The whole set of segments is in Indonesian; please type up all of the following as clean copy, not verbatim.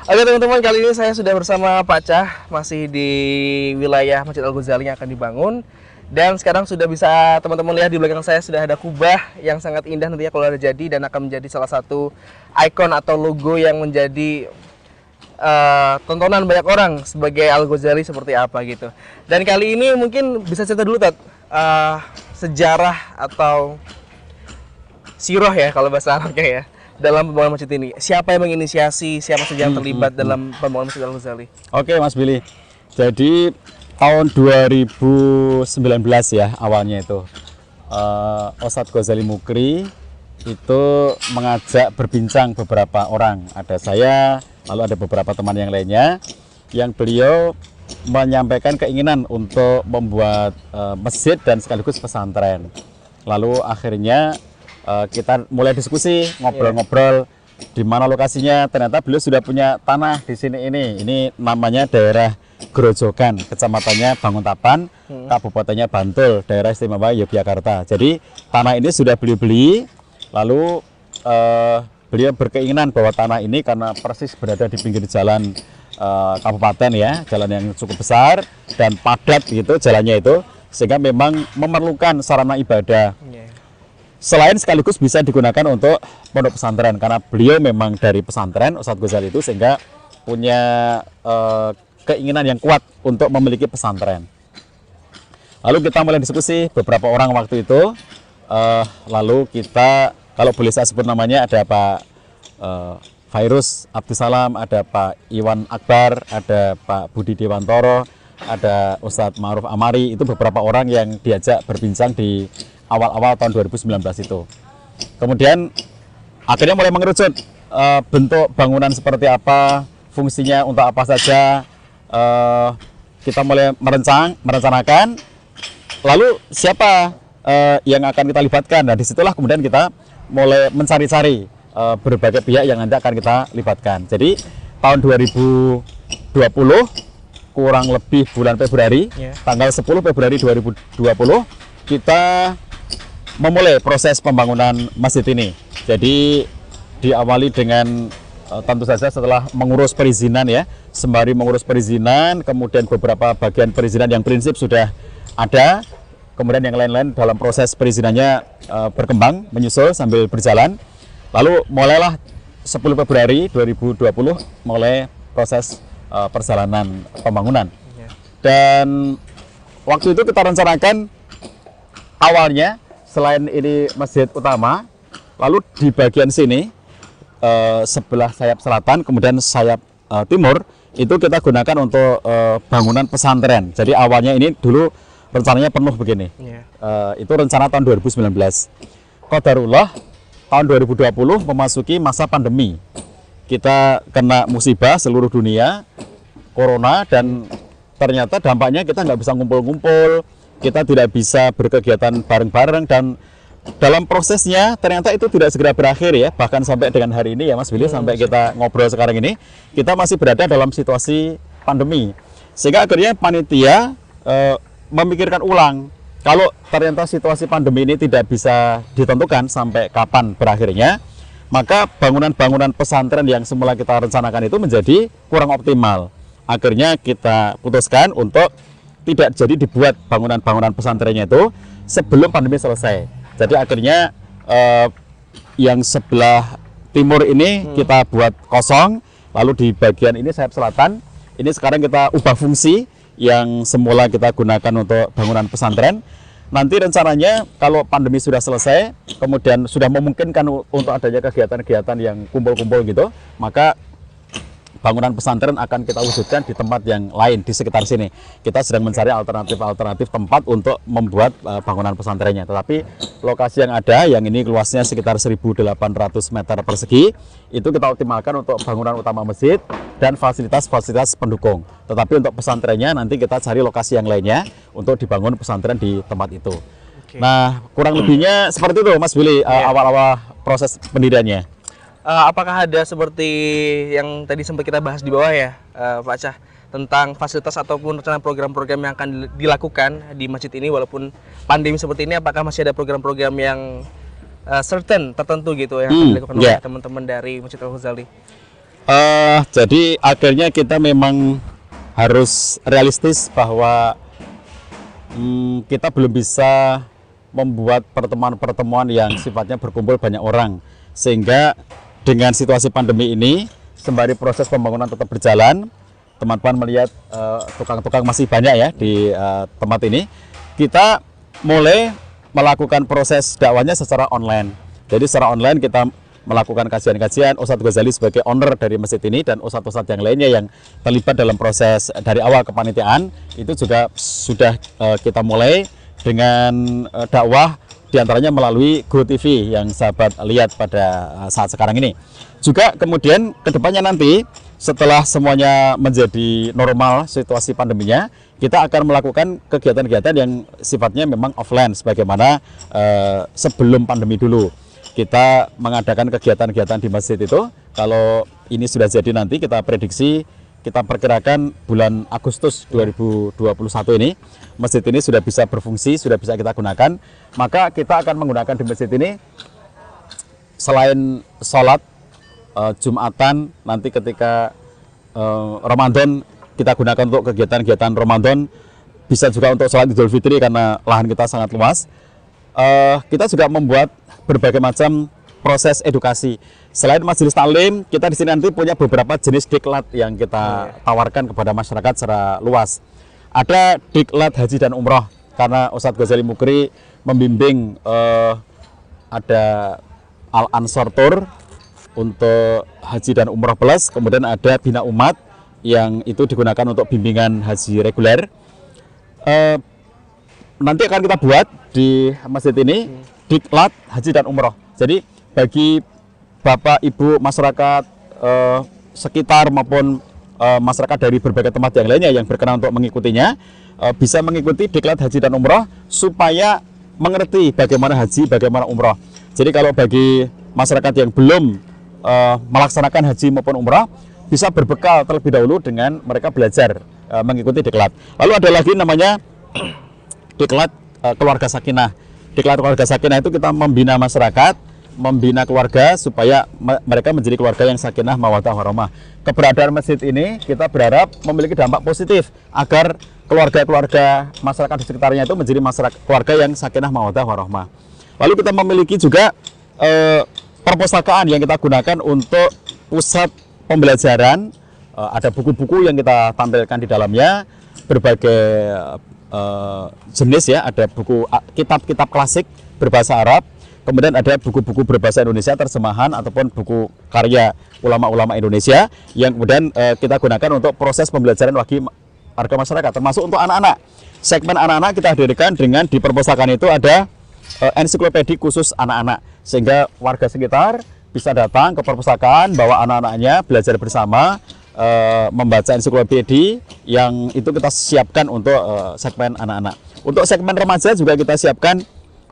Oke teman-teman, kali ini saya sudah bersama Pak Cah, masih di wilayah Masjid Al-Ghazali yang akan dibangun. Dan sekarang sudah bisa teman-teman lihat di belakang saya sudah ada kubah yang sangat indah nantinya kalau ada jadi, dan akan menjadi salah satu ikon atau logo yang menjadi tontonan banyak orang sebagai Al-Ghazali seperti apa gitu. Dan kali ini mungkin bisa cerita dulu Tat, sejarah atau siroh ya kalau bahasa Arabnya ya, dalam pembangunan masjid ini. Siapa yang menginisiasi, siapa saja yang terlibat dalam pembangunan Masjid Al-Ghazali? Oke Mas Billy, jadi tahun 2019 ya awalnya itu Ustadz Ghazali Mukri itu mengajak berbincang beberapa orang. Ada saya, lalu ada beberapa teman yang lainnya, yang beliau menyampaikan keinginan untuk membuat masjid dan sekaligus pesantren. Lalu akhirnya kita mulai diskusi, ngobrol-ngobrol di mana lokasinya. Ternyata beliau sudah punya tanah di sini ini namanya daerah Grojogan, kecamatannya Banguntapan, kabupatennya Bantul, daerah istimewa Yogyakarta. Jadi tanah ini sudah beliau beli, lalu beliau berkeinginan bahwa tanah ini karena persis berada di pinggir jalan kabupaten ya, jalan yang cukup besar dan padat gitu jalannya itu, sehingga memang memerlukan sarana ibadah. Selain sekaligus bisa digunakan untuk pondok pesantren, karena beliau memang dari pesantren Ustadz Ghazali itu, sehingga punya keinginan yang kuat untuk memiliki pesantren. Lalu kita mulai diskusi beberapa orang waktu itu, lalu kita, kalau boleh saya sebut namanya, ada Pak Fairuz Abdussalam, ada Pak Iwan Akbar, ada Pak Budi Dewantoro, ada Ustadz Ma'ruf Amari. Itu beberapa orang yang diajak berbincang di awal-awal tahun 2019 itu. Kemudian akhirnya mulai mengerucut bentuk bangunan seperti apa, fungsinya untuk apa saja. Kita mulai merencanakan, lalu siapa yang akan kita libatkan. Nah, disitulah kemudian kita mulai mencari-cari berbagai pihak yang nanti akan kita libatkan. Jadi tahun 2020 kurang lebih bulan Februari, tanggal 10 Februari 2020 kita memulai proses pembangunan masjid ini. Jadi diawali dengan tentu saja setelah mengurus perizinan ya, sembari mengurus perizinan, kemudian beberapa bagian perizinan yang prinsip sudah ada, kemudian yang lain-lain dalam proses perizinannya berkembang, menyusul sambil berjalan. Lalu mulailah 10 Februari 2020 mulai proses perjalanan pembangunan. Dan waktu itu kita rencanakan awalnya selain ini masjid utama, lalu di bagian sini sebelah sayap selatan, kemudian sayap timur itu kita gunakan untuk bangunan pesantren. Jadi awalnya ini dulu rencananya penuh begini. Itu rencana tahun 2019. Qadarullah tahun 2020 memasuki masa pandemi. Kita kena musibah seluruh dunia, corona, dan ternyata dampaknya kita nggak bisa ngumpul-ngumpul, kita tidak bisa berkegiatan bareng-bareng, dan dalam prosesnya ternyata itu tidak segera berakhir ya, bahkan sampai dengan hari ini ya Mas Billy, sampai kita ngobrol sekarang ini kita masih berada dalam situasi pandemi, sehingga akhirnya panitia memikirkan ulang, kalau ternyata situasi pandemi ini tidak bisa ditentukan sampai kapan berakhirnya, maka bangunan-bangunan pesantren yang semula kita rencanakan itu menjadi kurang optimal. Akhirnya kita putuskan untuk tidak jadi dibuat bangunan-bangunan pesantrennya itu sebelum pandemi selesai. Jadi akhirnya yang sebelah timur ini kita buat kosong, lalu di bagian ini sayap selatan ini sekarang kita ubah fungsi, yang semula kita gunakan untuk bangunan pesantren. Nanti rencananya kalau pandemi sudah selesai, kemudian sudah memungkinkan untuk adanya kegiatan-kegiatan yang kumpul-kumpul gitu, maka bangunan pesantren akan kita wujudkan di tempat yang lain di sekitar sini. Kita sedang mencari alternatif tempat untuk membuat bangunan pesantrennya. Tetapi lokasi yang ada, yang ini luasnya sekitar 1.800 meter persegi, itu kita optimalkan untuk bangunan utama masjid dan fasilitas-fasilitas pendukung. Tetapi untuk pesantrennya nanti kita cari lokasi yang lainnya untuk dibangun pesantren di tempat itu. Nah, kurang lebihnya seperti itu Mas Billy, awal-awal proses pendiriannya. Apakah ada seperti yang tadi sempat kita bahas di bawah ya, Pak Cah, tentang fasilitas ataupun rencana program-program yang akan dilakukan di masjid ini walaupun pandemi seperti ini? Apakah masih ada program-program yang tertentu gitu yang akan dilakukan oleh teman-teman dari Masjid Al-Ghazali? Jadi akhirnya kita memang harus realistis bahwa kita belum bisa membuat pertemuan-pertemuan yang sifatnya berkumpul banyak orang, sehingga dengan situasi pandemi ini sembari proses pembangunan tetap berjalan, teman-teman melihat tukang-tukang masih banyak ya di tempat ini, kita mulai melakukan proses dakwahnya secara online. Jadi secara online kita melakukan kajian-kajian. Ustadz Ghazali sebagai owner dari masjid ini dan ustadz-ustadz yang lainnya yang terlibat dalam proses dari awal kepanitiaan itu juga sudah kita mulai dengan dakwah diantaranya melalui Go TV yang sahabat lihat pada saat sekarang ini. Juga kemudian kedepannya nanti setelah semuanya menjadi normal situasi pandeminya, kita akan melakukan kegiatan-kegiatan yang sifatnya memang offline sebagaimana sebelum pandemi dulu. Kita mengadakan kegiatan-kegiatan di masjid itu. Kalau ini sudah jadi nanti kita prediksi, kita perkirakan bulan Agustus 2021 ini masjid ini sudah bisa berfungsi, sudah bisa kita gunakan. Maka kita akan menggunakan di masjid ini selain sholat Jumatan, nanti ketika Ramadan kita gunakan untuk kegiatan-kegiatan Ramadan, bisa juga untuk sholat Idul Fitri karena lahan kita sangat luas. Kita juga membuat berbagai macam proses edukasi. Selain majelis taklim, kita di sini nanti punya beberapa jenis diklat yang kita tawarkan kepada masyarakat secara luas. Ada diklat haji dan umroh karena Ustadz Ghazali Mukri membimbing ada Al Ansor Tour untuk haji dan umroh plus, kemudian ada Bina Umat yang itu digunakan untuk bimbingan haji reguler. Nanti akan kita buat di masjid ini diklat haji dan umroh. Jadi bagi Bapak Ibu masyarakat sekitar maupun masyarakat dari berbagai tempat yang lainnya yang berkenan untuk mengikutinya, bisa mengikuti diklat haji dan umroh supaya mengerti bagaimana haji, bagaimana umroh. Jadi kalau bagi masyarakat yang belum melaksanakan haji maupun umroh, bisa berbekal terlebih dahulu dengan mereka belajar mengikuti diklat. Lalu ada lagi namanya diklat keluarga sakinah. Diklat keluarga sakinah itu kita membina masyarakat, membina keluarga supaya mereka menjadi keluarga yang sakinah mawaddah warahmah. Keberadaan masjid ini kita berharap memiliki dampak positif agar keluarga-keluarga masyarakat di sekitarnya itu menjadi masyarakat keluarga yang sakinah mawaddah warahmah. Lalu kita memiliki juga perpustakaan yang kita gunakan untuk pusat pembelajaran. Ada buku-buku yang kita tampilkan di dalamnya, berbagai jenis ya, ada buku kitab-kitab klasik berbahasa Arab, kemudian ada buku-buku berbahasa Indonesia terjemahan ataupun buku karya ulama-ulama Indonesia yang kemudian kita gunakan untuk proses pembelajaran bagi warga masyarakat, termasuk untuk anak-anak. Segmen anak-anak kita hadirkan dengan di perpustakaan itu ada ensiklopedi khusus anak-anak, sehingga warga sekitar bisa datang ke perpustakaan bawa anak-anaknya belajar bersama, membaca ensiklopedi yang itu kita siapkan untuk segmen anak-anak. Untuk segmen remaja juga kita siapkan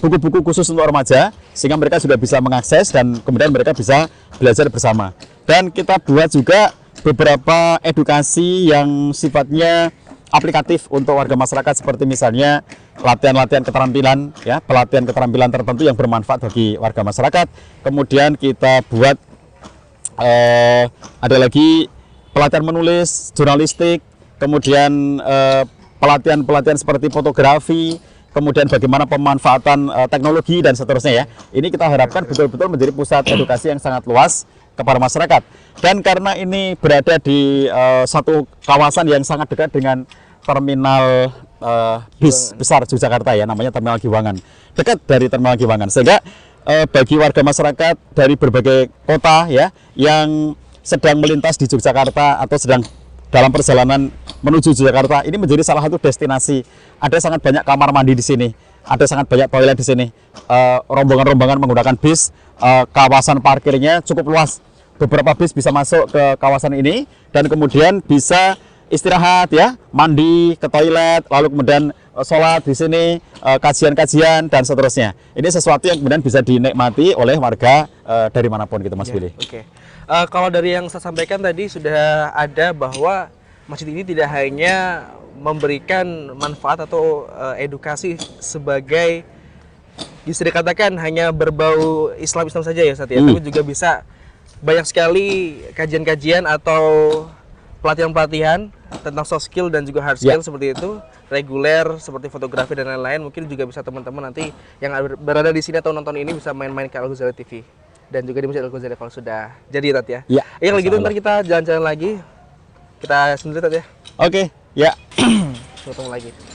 buku-buku khusus untuk remaja sehingga mereka sudah bisa mengakses dan kemudian mereka bisa belajar bersama. Dan kita buat juga beberapa edukasi yang sifatnya aplikatif untuk warga masyarakat, seperti misalnya latihan-latihan keterampilan ya, pelatihan keterampilan tertentu yang bermanfaat bagi warga masyarakat. Kemudian kita buat ada lagi pelatihan menulis, jurnalistik, kemudian pelatihan-pelatihan seperti fotografi, kemudian bagaimana pemanfaatan teknologi dan seterusnya ya. Ini kita harapkan betul-betul menjadi pusat edukasi yang sangat luas kepada masyarakat. Dan karena ini berada di satu kawasan yang sangat dekat dengan terminal bis besar Yogyakarta ya, namanya Terminal Giwangan. Dekat dari Terminal Giwangan, sehingga bagi warga masyarakat dari berbagai kota ya yang sedang melintas di Yogyakarta atau sedang dalam perjalanan menuju Jakarta, ini menjadi salah satu destinasi. Ada sangat banyak kamar mandi di sini, ada sangat banyak toilet di sini. Rombongan-rombongan menggunakan bis, kawasan parkirnya cukup luas. Beberapa bis bisa masuk ke kawasan ini dan kemudian bisa istirahat ya, mandi, ke toilet, lalu kemudian sholat di sini, kajian-kajian dan seterusnya. Ini sesuatu yang kemudian bisa dinikmati oleh warga dari manapun gitu, Mas Billy. Oke. Kalau dari yang saya sampaikan tadi sudah ada bahwa masjid ini tidak hanya memberikan manfaat atau edukasi sebagai bisa dikatakan hanya berbau Islam saja ya Ustaz ya, tapi juga bisa banyak sekali kajian-kajian atau pelatihan-pelatihan tentang soft skill dan juga hard skill seperti itu, reguler seperti fotografi dan lain-lain. Mungkin juga bisa teman-teman nanti yang berada di sini atau nonton ini bisa main-main ke Al Ghazali TV dan juga di Masjid Al Ghazali kalau sudah jadi Tat ya. Iya. Ya kalau gitu ntar kita jalan-jalan lagi. Kita sendiri Tat ya. Oke, ya. Ketemu lagi.